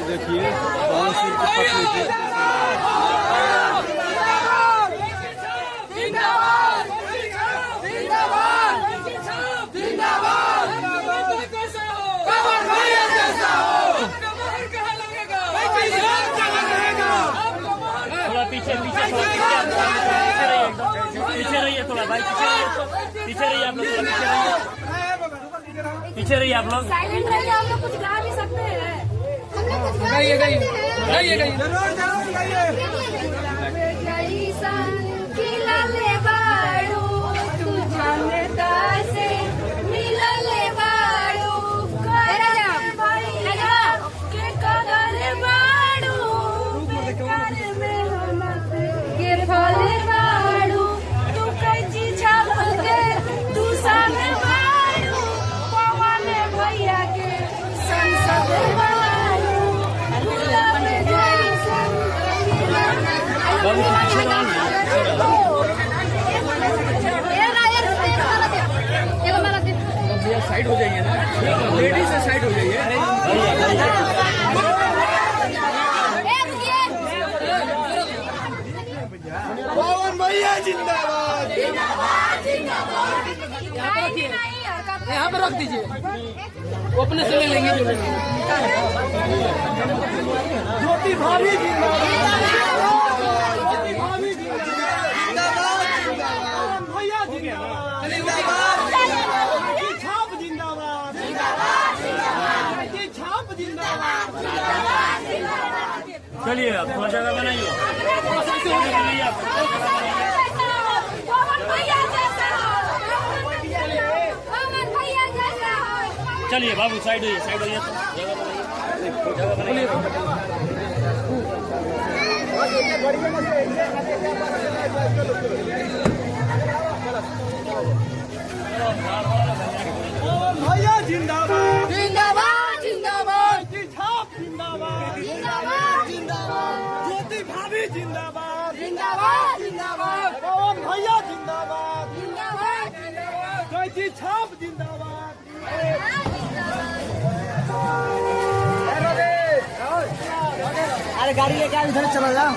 देखिए पवन सिंह की पत्नी पीछे रहिए थोड़ा भाई, पीछे रहिए आप लोग, पीछे रहिए आप लोग। साइलेंट रहिए, हम लोग कुछ गा भी सकते हैं। गाइए गाइए गाइए गाइए साइड हो जाइए ना, लेडीज से साइड हो जाइए। पवन भैया जिंदाबाद। यहाँ पे रख दीजिए, वो अपने से ले लेंगे जो लेंगे। ज्योति भाभी जिंदाबाद। भैया जिंदाबाद। छाप जिंदाबाद। छाप जिंदाबाद। चलिए आप थोड़ा जगह बनाइए। चलिए बाबू साइड होइए, साइड होइए, जगह बनाइए। भैया जिंदाबाद। जिंदाबाद जिंदाबाद छाप जिंदाबाद। जिंदाबाद जिंदाबाद ज्योति भाभी जिंदाबाद। जिंदाबाद जिंदाबाद पवन भैया जिंदाबाद। जिंदाबाद ज्योति छाप जिंदाबाद। अरे गाड़ी लेके इधर चला जाओ।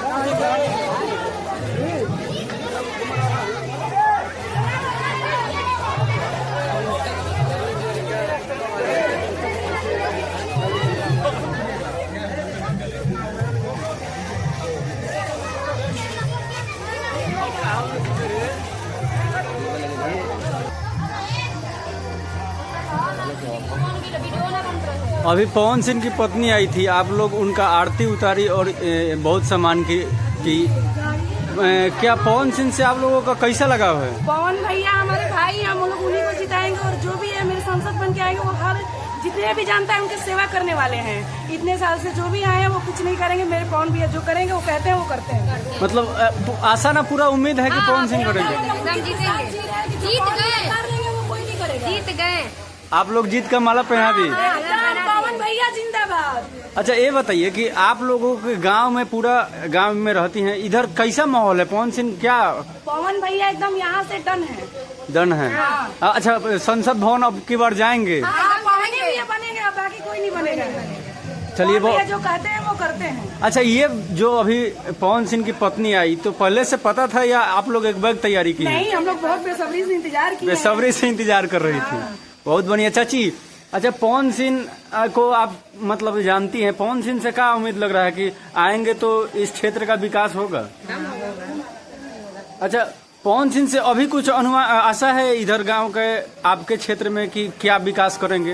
अभी पवन सिंह की पत्नी आई थी, आप लोग उनका आरती उतारी और बहुत सम्मान की। क्या पवन सिंह से आप लोगों का कैसा लगाव है? पवन भैया हमारे भाई हैं, हम लोग उन्हीं को जिताएंगे और जो भी है मेरे सांसद बन के आएंगे वो हर जितने भी जानता है उनकी सेवा करने वाले हैं। इतने साल से जो भी आए हैं वो कुछ नहीं करेंगे, मेरे पवन भैया जो करेंगे वो कहते हैं वो करते हैं। मतलब आशा ना पूरा उम्मीद है कि पवन सिंह करेंगे। जीत गए आप लोग जीत का माला पहना दी। पवन भैया जिंदाबाद। अच्छा ये बताइए कि आप लोगों के गांव में, पूरा गांव में रहती हैं, इधर कैसा माहौल है? पवन सिंह क्या? पवन भैया एकदम यहाँ से डन है। डन है। अच्छा संसद भवन अब की बार जाएंगे? पवन भैया बनेगा, बाकी कोई नहीं बनेगा। चलिए वो जो कहते हैं वो करते हैं। अच्छा ये जो अभी पवन सिंह की पत्नी आई तो पहले से पता था या आप लोग एक बार तैयारी की? नहीं, हम लोग बहुत बेसब्री से इंतजार किए। बेसब्री से इंतजार कर रही थी। बहुत बढ़िया चाची। अच्छा पवन सिंह को आप मतलब जानती हैं, पवन सिंह से क्या उम्मीद लग रहा है कि आएंगे तो इस क्षेत्र का विकास होगा? अच्छा पवन सिंह से अभी कुछ अनुमान आशा है इधर गांव के आपके क्षेत्र में कि क्या विकास करेंगे?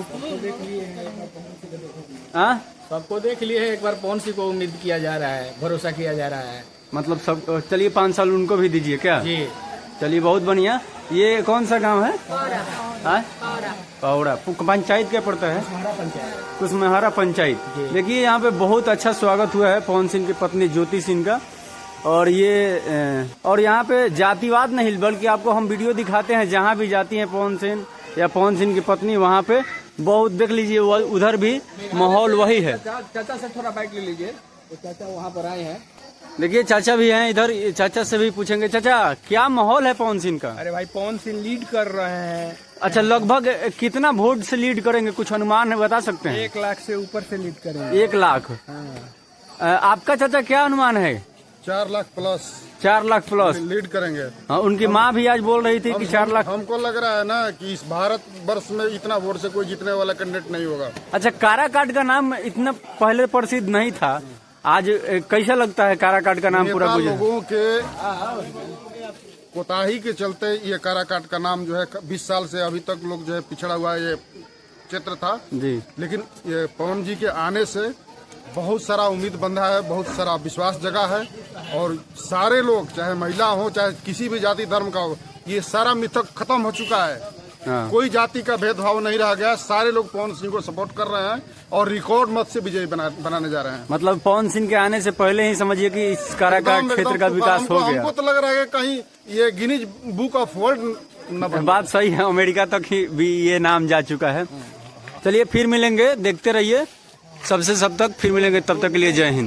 हाँ सबको देख लिए है, एक बार पवन सिंह को उम्मीद किया जा रहा है, भरोसा किया जा रहा है। मतलब सब चलिए 5 साल उनको भी दीजिए क्या? जी चलिए बहुत बढ़िया। ये कौन सा गांव है? पौड़ा पंचायत क्या पड़ता है? कुशमहारा पंचायत। देखिए यहाँ पे बहुत अच्छा स्वागत हुआ है पवन सिंह की पत्नी ज्योति सिंह का, और ये और यहाँ पे जातिवाद नहीं, बल्कि आपको हम वीडियो दिखाते हैं जहाँ भी जाती हैं पवन सिंह या पवन सिंह की पत्नी, वहाँ पे बहुत देख लीजिए उधर भी माहौल वही है। चाचा से थोड़ा बाइक ले लीजिए, तो चाचा वहाँ पर आए हैं। देखिए चाचा भी हैं इधर, चाचा से भी पूछेंगे। चाचा क्या माहौल है पवन सिंह का? अरे भाई पवन सिंह लीड कर रहे हैं। अच्छा, लगभग कितना वोट से लीड करेंगे, कुछ अनुमान है, बता सकते हैं? 1 लाख से ऊपर से लीड करेंगे। 1 लाख। आपका चाचा क्या अनुमान है? 4 lakh plus. 4 lakh plus lead करेंगे। हाँ, उनकी माँ भी आज बोल रही थी कि 4 लाख। हमको लग रहा है ना कि इस भारत वर्ष में इतना वोट से कोई जीतने वाला कैंडिडेट नहीं होगा। अच्छा, काराकाट का नाम इतना पहले प्रसिद्ध नहीं था, आज कैसा लगता है काराकाट का नाम पूरा गुजर? लोगों के कोताही के चलते ये काराकाट का नाम जो है 20 साल से अभी तक लोग जो है पिछड़ा हुआ ये क्षेत्र था जी। लेकिन ये पवन जी के आने से बहुत सारा उम्मीद बंधा है, बहुत सारा विश्वास जगा है और सारे लोग चाहे महिला हो चाहे किसी भी जाति धर्म का हो, ये सारा मिथक खत्म हो चुका है। हाँ। कोई जाति का भेदभाव नहीं रह गया, सारे लोग पवन सिंह को सपोर्ट कर रहे हैं और रिकॉर्ड मत से विजयी बनाने जा रहे हैं। मतलब पवन सिंह के आने से पहले ही समझिए कि इस काराकाट क्षेत्र का विकास हो गया। हमको तो लग रहा है कि कहीं ये गिनीज बुक ऑफ वर्ल्ड न बने। बात सही है, अमेरिका तक ही भी ये नाम जा चुका है। चलिए फिर मिलेंगे, देखते रहिए सबसे सब तक, फिर मिलेंगे, तब तक के लिए जय हिंद।